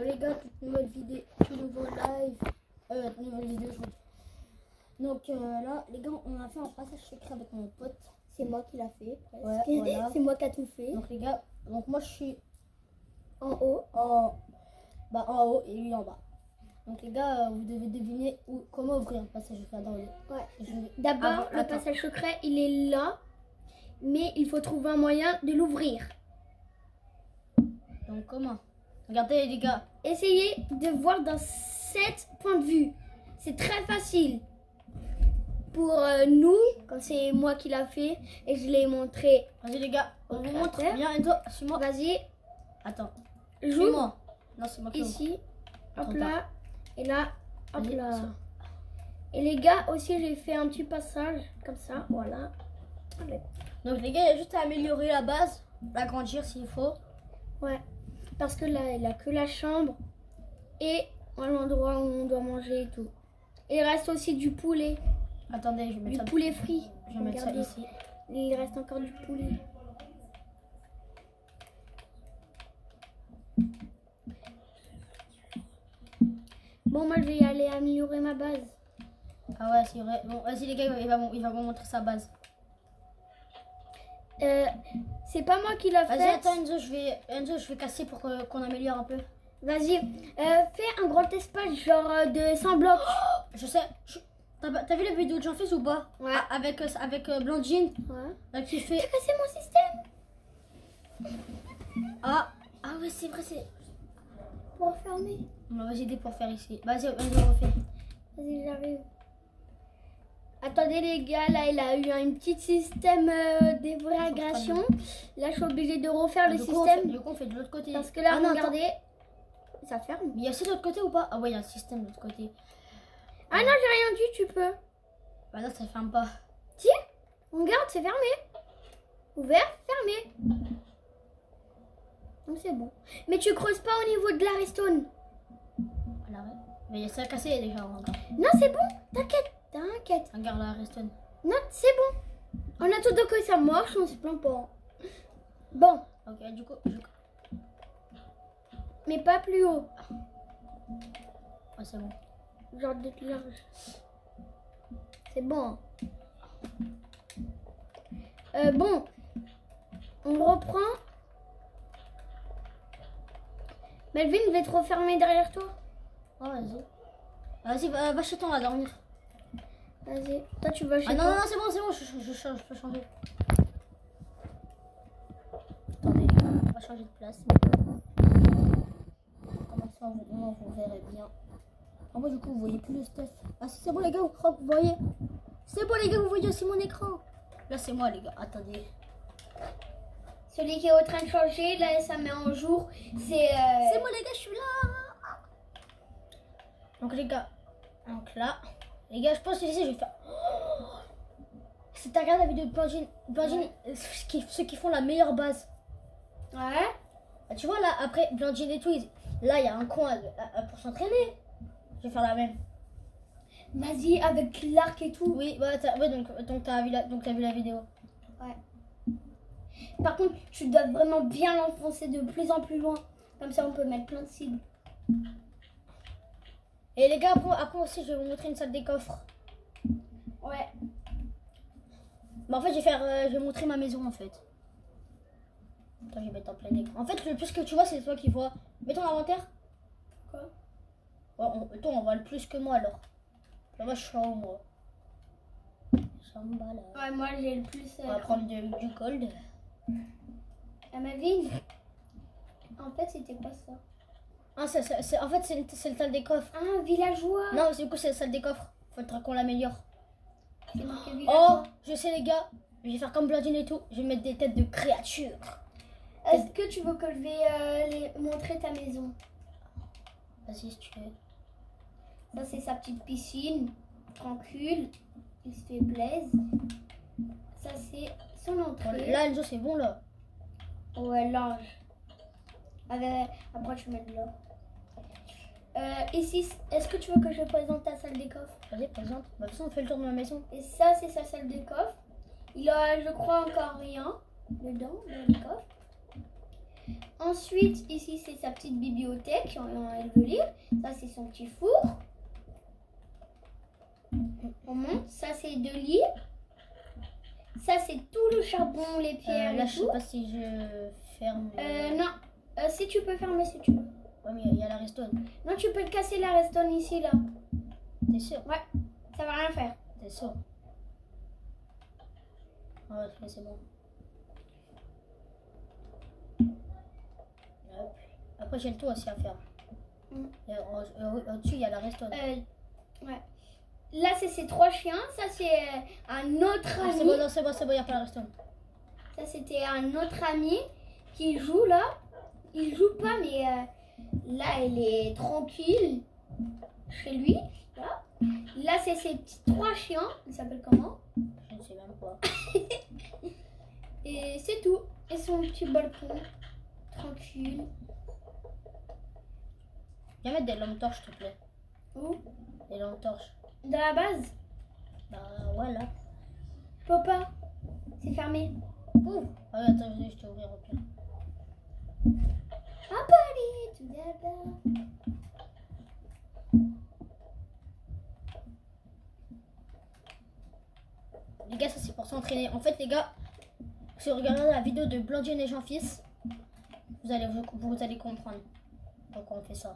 Les gars, toute nouvelle vidéo, tout nouveau live, nouvelle vidéo aujourd'hui. Donc là, les gars, on a fait un passage secret avec mon pote. C'est moi qui l'a fait. Ouais, voilà. C'est moi qui a tout fait. Donc les gars, donc moi je suis En haut. en haut et lui en bas. Donc les gars, vous devez deviner comment ouvrir un passage secret dans le. Ouais. vais... D'abord, le passage secret, il est là, mais il faut trouver un moyen de l'ouvrir. Donc comment? Regardez les gars. Essayez de voir dans 7 points de vue. C'est très facile. Pour nous, quand c'est moi qui l'a fait et je l'ai montré. Vas-y les gars, on vous montre. Créateur. Viens Enzo, suis-moi. Vas-y, Attends, joue suis-moi. Non, c'est moi qui ouvre. ici, hop Trop là, et là, hop Vas-y, là. ça. Et les gars, aussi j'ai fait un petit passage comme ça, voilà. Allez. Donc les gars, il y a juste à améliorer la base, l'agrandir s'il faut. Ouais, parce que là, il a que la chambre et l'endroit où on doit manger et tout. Et il reste aussi du poulet, Attendez, je vais mettre du ça. poulet frit. Je vais mettre ça Regardez. ici. Il reste encore du poulet. Bon, moi je vais y aller améliorer ma base. Ah ouais, c'est vrai. Bon, vas-y les gars, il va vous montrer sa base. C'est pas moi qui l'a fait. Vas-y, attends Enzo, je vais casser pour qu'on améliore un peu. Vas-y, fais un grand espace genre de 100 blocs. Je sais. T'as vu la vidéo de Jean-Fils ou pas? Ouais. Ah, avec Blandine Ouais. qui fait. T'as cassé mon système Ah ouais, c'est vrai, c'est. pour fermer. On va aider pour faire ici. Vas-y, refais. Vas-y, j'arrive. Attendez les gars, là il a eu un petit système d'évaluation. Là je suis obligée de refaire le système. Du coup, on fait de l'autre côté. Parce que là, Ah, non, regardez, ça ferme. Mais il y a aussi de l'autre côté ou pas? Ah ouais, il y a un système de l'autre côté. Ah non, j'ai rien dit, tu peux. Bah là, ça ferme pas. Tiens, regarde, c'est fermé. Ouvert, fermé. Donc c'est bon. Mais tu creuses pas au niveau de la redstone. Voilà, ouais. Mais ça a cassé déjà. Regarde, Non, c'est bon, t'inquiète, t'inquiète. regarde la redstone. Non, c'est bon. En attendant que ça marche, on se plaint pas. Bon, Ok, du coup, mais pas plus haut. ouais, c'est bon. Genre de large. C'est bon. Bon, on reprend. Melvin, je vais te refermer derrière toi. Oh, vas-y. Vas-y, va chez toi, on va dormir. Vas-y, toi tu vas chez Ah non, toi. non, c'est bon, je peux changer. Attendez, les gars, on va changer de place. Comment ça, vous verrez bien. En bas, du coup, vous voyez plus le stuff. Ah, si, c'est bon, les gars, vous voyez. C'est bon, les gars, vous voyez aussi mon écran. Là, c'est moi, les gars. Attendez. Celui qui est en train de changer, là ça met en jour. C'est C'est moi, les gars, je suis là. Donc, les gars. Donc, là. Les gars, je pense que ici, je vais faire. Si t'as regardé la vidéo de Blandine, ceux qui font la meilleure base. Ouais. Bah, tu vois, là, après Blandine et tout, là, il y a un coin pour s'entraîner. Je vais faire la même. Vas-y, avec l'arc et tout. Oui, bah, donc t'as vu la vidéo. Ouais. Par contre, tu dois vraiment bien l'enfoncer de plus en plus loin. Comme ça, on peut mettre plein de cibles. Et les gars, après aussi, je vais vous montrer une salle des coffres. Ouais. Bah, en fait, je vais montrer ma maison, en fait. Attends, je vais mettre en plein écran. En fait, le plus que tu vois, c'est toi qui vois. Mets ton inventaire. Quoi? Ouais, toi, on voit le plus que moi, alors. Là, moi, je suis en haut, moi. Là. Ouais, moi j'ai le plus. On va prendre du gold. À ma vie. En fait, c'était quoi ça? Ah, en fait, c'est le salle des coffres. Ah, villageois. Non, du coup, c'est la salle des coffres. Faudra qu'on l'améliore. C'est marqué Oh, villageois. je sais, les gars. Je vais faire comme Blandine et tout. Je vais mettre des têtes de créatures. Est-ce que tu veux que je vais montrer ta maison? Vas-y, si tu veux. Ça, c'est sa petite piscine. Tranquille. Il se fait plaise. Ça, c'est son entrée. Là, Enzo, c'est bon, là. Ouais, l'ange. Après, tu mets de l'or. Ici, est-ce que tu veux que je présente ta salle des coffres? Vas-y, présente. Bah, de toute façon, on fait le tour de ma maison. Et ça, c'est sa salle des coffres. Il a, je crois, encore rien dedans, dans les coffres. Ensuite, ici, c'est sa petite bibliothèque. Elle veut lire. Ça, c'est son petit four. On monte. Ça, c'est de lire. Ça, c'est tout le charbon, les pierres. Là, et je sais tout. pas si je ferme. Non. Si tu peux fermer, si tu veux. Ouais, mais il y a la restone. Non, tu peux le casser la restone ici, là. T'es sûr? Ouais. Ça va rien faire. T'es sûr? Ouais, c'est bon. Hop. Après, j'ai le toit aussi à faire. Et au-dessus, il y a la restone. Ouais. Là, c'est ces 3 chiens. Ça, c'est un autre Ah, ami. c'est bon, non, c'est bon, il n'y a pas la restone. Ça, c'était un autre ami qui joue là. Il joue pas, mais là, elle est tranquille chez lui. Là, là c'est ses petits 3 chiens. Ils s'appellent comment? Je ne sais même pas. Et c'est tout. Et son petit balcon. Tranquille. Viens mettre des lampes torches, s'il te plaît. Où? Des lampes torches. Dans la base? Bah, voilà. Papa, c'est fermé. Ouvre. Ah, ouais, attends, je t'ouvrir au pire. A party together. Les gars, ça c'est pour s'entraîner. En fait, les gars, si vous regardez la vidéo de Blandine et Jean-Fils, vous allez comprendre pourquoi on fait ça.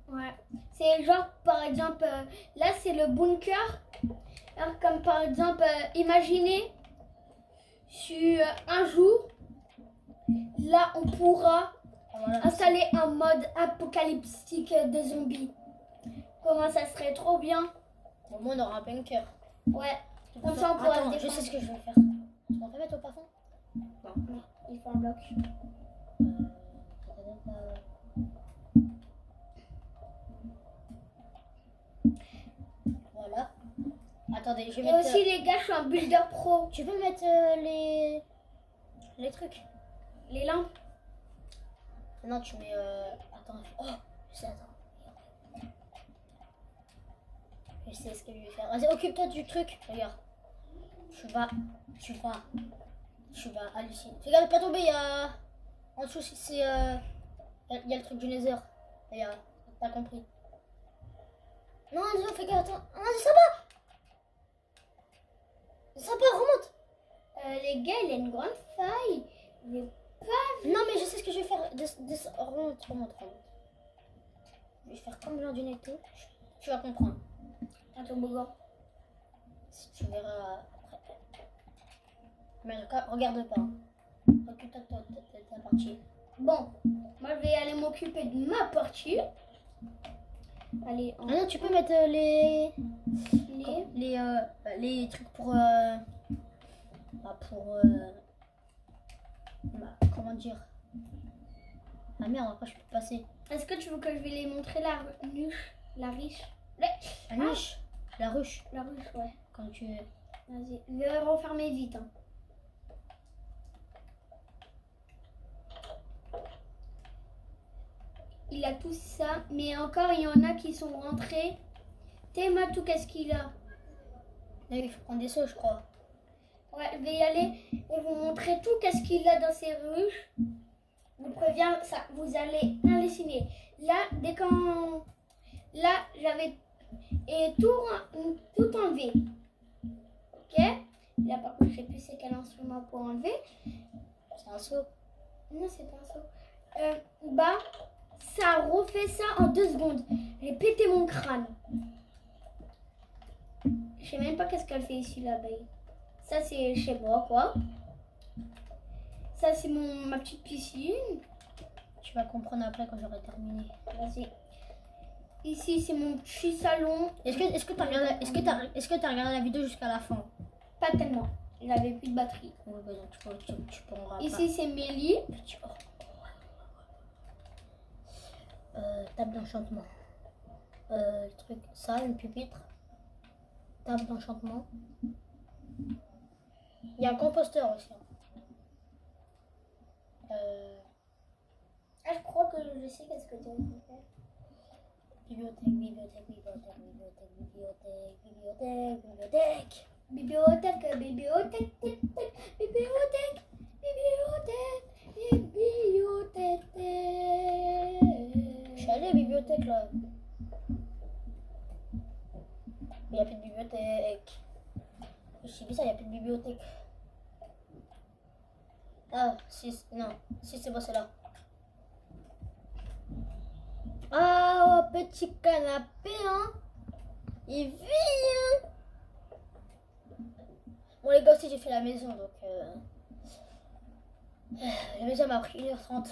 Ouais. C'est genre, par exemple, là c'est le bunker. Alors, comme par exemple, imaginez, sur un jour, là on pourra Voilà. installer un mode apocalyptique de zombies. Comment ça serait trop bien. Au moins, on aura un bunker. Ouais. Comme ça on pourra Attends, se je défendre. sais ce que je vais faire. Tu vas mettre au plafond? Non, non, il faut un bloc. Voilà. Attendez, je vais Et mettre. aussi les gars, je suis un builder pro. Tu peux mettre les trucs. Les lampes. Non, tu mets. Attends. Oh, je sais, attends. Je sais ce que je vais faire. Vas-y, occupe-toi du truc. Regarde. Tu vas halluciner. Regarde, pas tomber, il y a. En dessous, c'est. Il y a le truc du Nether. Regarde, t'as compris. Non, non, fais gaffe, attends. Ah, c'est sympa! C'est sympa, remonte! Les gars, il a une grande faille. Il est pas... Non, mais je sais ce que je vais faire. Remonte. Je vais faire comme Blandine et tout. Tu vas comprendre. Un toboggan. Si tu verras après. Mais regarde pas. Occupe-toi de ta partie. Bon, moi je vais aller m'occuper de ma partie. Allez, Ah non, tu peux mettre les trucs pour comment dire. Ah merde, après je peux passer. Est-ce que tu veux que je vais les montrer la ruche? La riche? La niche, la ruche, La ruche, ouais. quand tu veux. Vas-y, je vais refermer vite. Hein. Il a tout ça, mais encore il y en a qui sont rentrés. Thématou, qu'est-ce qu'il a? Là, il faut prendre des sauts, je crois. Ouais, je vais y aller et vous montrer tout qu'est-ce qu'il a dans ces ruches. Je vous préviens, ça, vous allez halluciner. Là, dès quand... Là, j'avais tout enlevé. Ok? Là, par contre, je sais plus c'est quel instrument pour enlever. C'est un saut. Non, c'est pas un saut. Bah, ça a refait ça en 2 secondes. J'ai pété mon crâne. Je sais même pas qu'est-ce qu'elle fait ici, l'abeille. Ça, c'est chez moi, quoi. Ça, c'est ma petite piscine. Tu vas comprendre après quand j'aurai terminé. Vas-y. Ici, c'est mon petit salon. Est-ce que t'as regardé la vidéo jusqu'à la fin? Pas tellement. Il avait plus de batterie. Oui, bah donc tu pourras Ici, c'est mes lits. Table d'enchantement. Truc, ça, une pupitre. Table d'enchantement. Il y a un composteur aussi. Ah, je crois que je sais qu'est-ce que tu as fait. Bibliothèque. Bibliothèque, bibliothèque, bibliothèque, bibliothèque, bibliothèque, bibliothèque. Je suis allée à la bibliothèque là. Il n'y a plus de bibliothèque. Je suis bizarre, il n'y a plus de bibliothèque. Ah, si, non. Si, c'est bon, c'est là. Ah, oh, petit canapé, hein. Il vit, hein. Bon, les gars, aussi, j'ai fait la maison, donc... La maison m'a pris 1h30.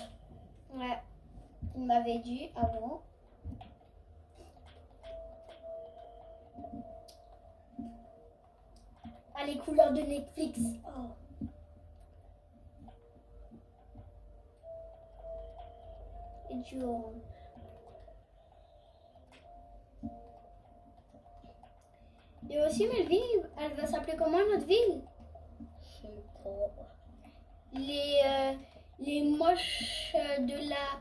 Ouais. Il m'avait dit avant. Ah, les couleurs de Netflix. Oh. Et du orange. Et aussi, Melvin, elle va s'appeler comment notre ville? Je sais pas. Les moches de la...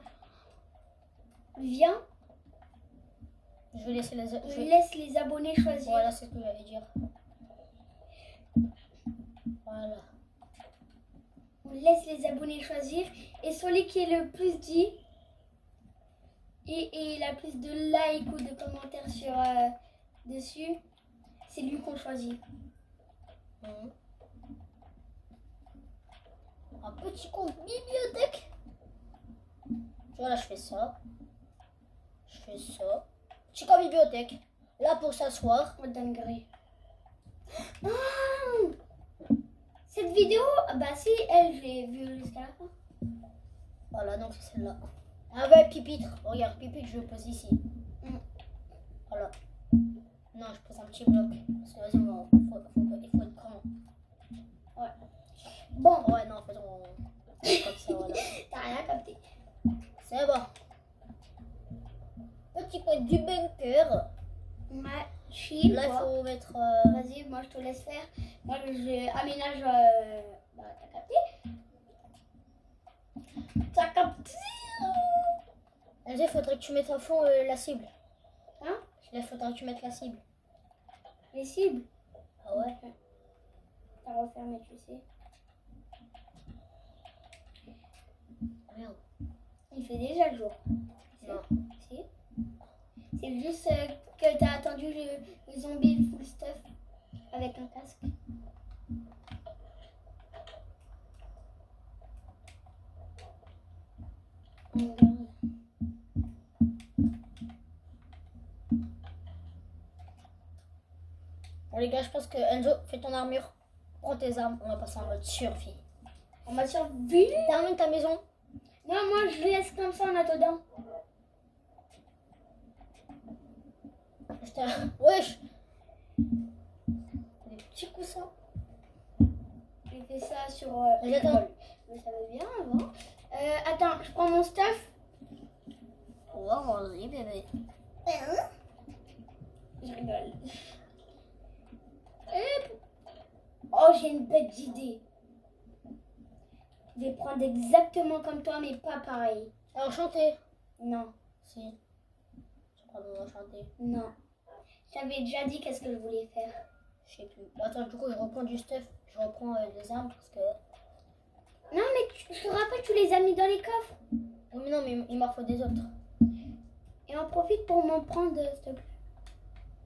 Viens, Je vais laisser les... je laisse les abonnés choisir. Voilà, c'est ce que j'allais dire. Voilà. On laisse les abonnés choisir. Et celui qui est le plus dit et la plus de likes ou de commentaires sur dessus, c'est lui qu'on choisit. Mhm. Un petit compte bibliothèque. Voilà, je fais ça. Je fais ça. Petit compte bibliothèque. Là pour s'asseoir. Oh, dinguerie. Ah, cette vidéo, bah si, elle, je l'ai vue jusqu'à la fin. Voilà, donc c'est celle-là. Avec Pipitre. Regarde, Pipitre, je le pose ici. Voilà. Non, je pose un petit bloc. Parce que vas-y, il faut être grand. Ouais. Bon, Ouais, non, faisons comme ça, voilà. t'as rien capté. C'est bon. Petit coin du bunker. Ouais, chill. Là, il quoi. faut mettre... Vas-y, moi je te laisse faire. Moi je aménage. Bah, t'as capté? T'as capté? Il faudrait que tu mettes à fond la cible. Hein? Il faudrait que tu mettes la cible. Les cibles? Ah ouais? T'as refermé, tu sais. Merde. Il fait déjà jour. Non. Si. C'est juste que t'as attendu le zombie full stuff avec un casque. Bon les gars, je pense que Enzo, fais ton armure. Prends tes armes, on va passer en mode survie. On m'a survécu. Termine ta maison. Non, moi je laisse comme ça en attendant. Wesh. Des petits coussins. J'ai fait ça sur Vas-y, attends. je savais bien avant. Attends, je prends mon stuff. Oh, vas-y bébé. Je rigole. Oh, j'ai une bête d'idée. Je vais prendre exactement comme toi, mais pas pareil. Enchanté. Non, Si. Je prends mon enchanté. non. J'avais déjà dit qu'est-ce que je voulais faire. Je sais plus. Attends, du coup, je reprends du stuff. Je reprends des armes parce que... Non, mais je te rappelle, tu les as mis dans les coffres. Oui, mais non, mais il m'en faut des autres. Et on profite pour m'en prendre, s'il te plaît.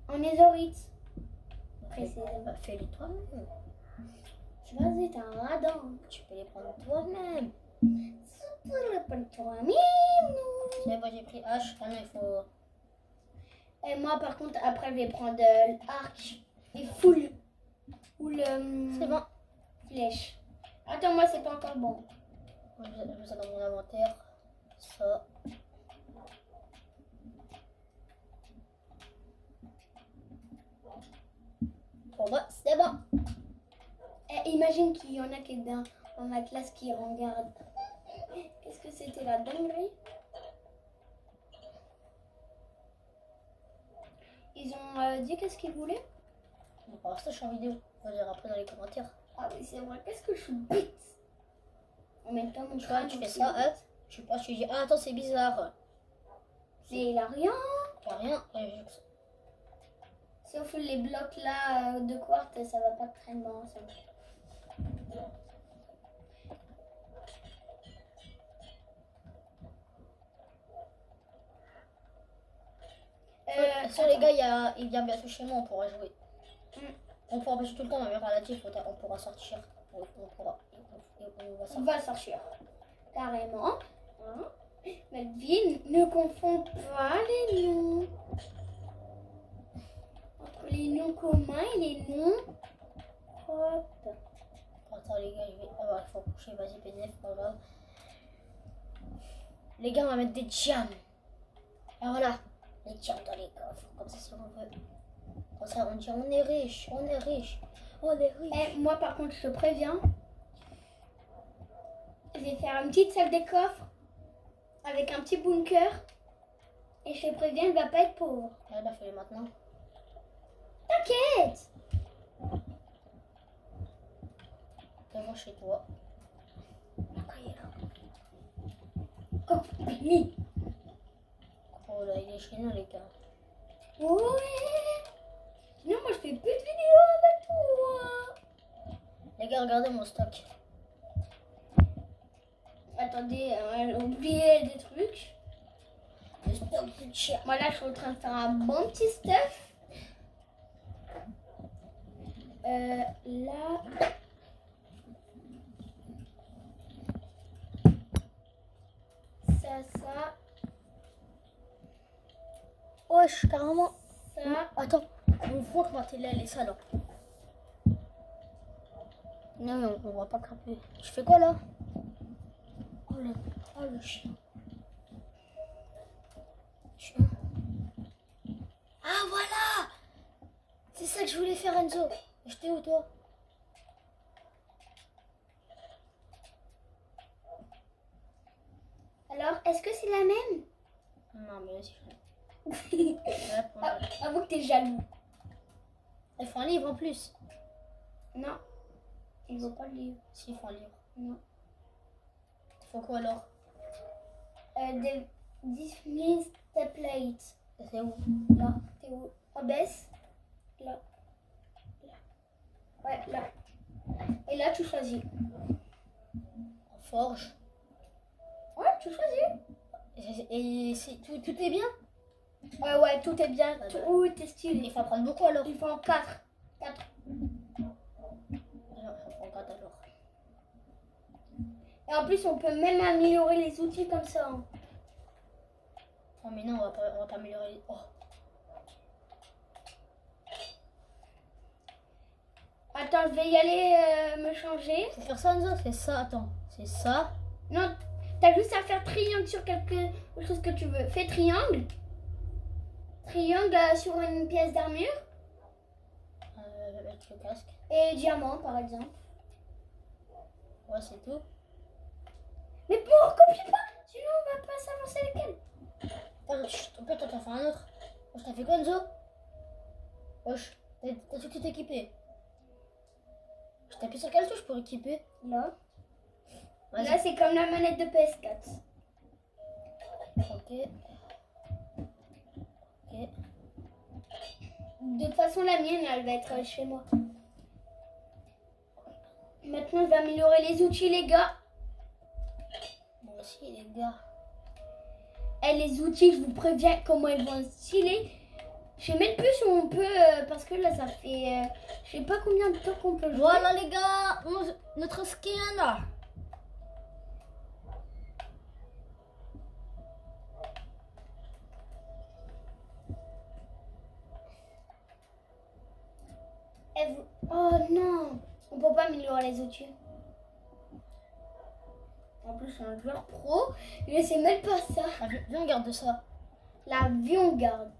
En Ezoritz. Précisément. Fais-les toi-même. Vas-y, t'es un radin. Tu peux les prendre toi-même. C'est pour le prendre toi-même. C'est bon, j'ai pris H. Ah non, il faut... Et moi, par contre, après, je vais prendre l'arc et full. Ou le C'est bon. flèche. Attends, moi, c'est pas encore bon. Je mets ça dans mon inventaire. Ça. Bon bah, c'est bon. Imagine qu'il y en a qui est dans ma classe qui regarde. Qu'est-ce que c'était la dinguerie? Ils ont dit qu'est-ce qu'ils voulaient? Bon, pour l'instant, je suis en vidéo. On va dire après dans les commentaires. Ah oui, c'est vrai. Qu'est-ce que je suis bête? En même temps, mon Tu vois, crâne tu fais aussi. ça, hein. Tu passes, tu dis, ah attends, c'est bizarre. Mais il a rien. T'as rien. Sauf les blocs là de quartz, ça va pas très loin ensemble. sûr, les gars, il vient bientôt chez moi, on pourra jouer. Mm. On pourra passer tout le temps, ma mère à la tif, on pourra sortir. On va On sortir. va sortir. Carrément. Hein. Melvin, ne confonds pas les noms. Entre les noms communs et les noms propres. Attends, les gars, il faut coucher, vas-y, PDF, pas grave. Les gars, on va mettre des jams. Ah voilà, les jams dans les coffres, comme ça si on veut. Comme ça, on dit on est riche, on est riche, on est riche. Eh, moi, par contre, je te préviens. Je vais faire une petite salle des coffres avec un petit bunker. Et je te préviens, il va pas être pauvre. Ah bah, fais-le maintenant. T'inquiète. Devant chez toi. Compagnie. Oh là, il est chez nous, les gars. Ouais. Sinon, moi, je fais plus de vidéos avec toi. Les gars, regardez mon stock. Attendez, j'ai oublié des trucs. Le stock de chien. Moi, là, je suis en train de faire un bon petit stuff. Là. Ça. Wesh, carrément. Ça. Attends, on voit que ma télé elle est sale. Hein. Non, on voit pas craper. Je fais quoi là? Oh le chien. Ah voilà! C'est ça que je voulais faire, Enzo. J'étais où toi? Alors, est-ce que c'est la même? Non, mais vas-y. Avoue que t'es jaloux. Il faut un livre en plus. Non. Il veut pas le livre. Si, il faut un livre. Non. Il faut quoi alors? Des Disney templates. C'est où? Là. T'es où? En baisse. Là. Ouais, là. Et là, tu choisis. En forge. Ouais, tu choisis. Et tout est bien? Ouais, tout est bien. Ah, Tout est stylé. Il faut en prendre beaucoup alors. Il faut en 4. 4. Alors, on regarde alors. Et en plus, on peut même améliorer les outils comme ça. Hein. Oh mais non, on va pas améliorer. Oh. Attends, je vais y aller me changer. Faut faire ça, Enzo? C'est ça, attends. C'est ça. Non, t'as juste à faire triangle sur quelque chose que tu veux. Fais triangle. Triangle sur une pièce d'armure. Avec le casque. Et diamant, par exemple. Ouais, c'est tout. Mais bon, copie pas, sinon on va pas s'avancer avec elle. Chut, en plus, t'en fais un autre. Wesh, t'as fait quoi, Enzo? Wesh, t'as tout équipé. Je t'appuie sur quelle touche pour équiper? Là. Vas-y. Là, c'est comme la manette de PS4. Ok. Ok. De toute façon, la mienne, elle va être chez moi. Maintenant, je vais améliorer les outils, les gars. Moi aussi, les gars. Et les outils, je vous préviens comment ils vont être stylés. Je sais même plus si on peut, parce que là, ça fait, je sais pas combien de temps qu'on peut jouer. Voilà, les gars, notre skin là. Oh non, on peut pas améliorer les outils. En plus, je suis un joueur pro, je sais même pas ça. Ah, viens, on garde ça. L'avion garde.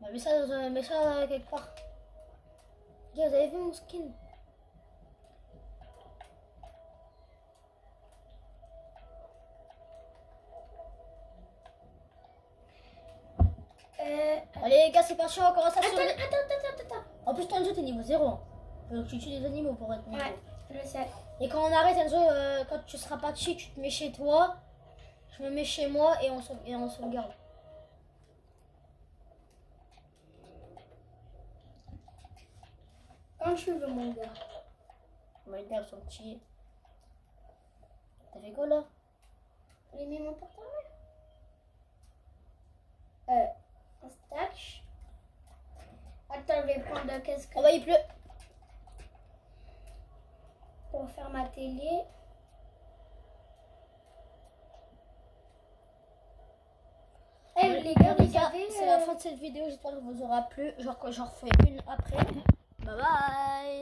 Bah, mets ça quelque part. Gars, vous avez vu mon skin? Allez, les gars, c'est parti, on commence à sur... Attends. En plus, toi, Enzo, t'es niveau 0. Faut que tu tues des animaux pour être niveau. Ouais, je sais. Et quand on arrête, Enzo, quand tu seras pas dessus, tu te mets chez toi. Je me mets chez moi et on sauvegarde. Quand tu veux, mon gars. Les gars, ils sont petits. T'as fait quoi là? J'ai mis mon portable. Un stash. je vais prendre qu'est-ce que Oh bah il pleut. pour faire ma télé. Eh les gars, vous savez, c'est la fin de cette vidéo. J'espère que vous aura plu. J'en refais une après. Bye bye.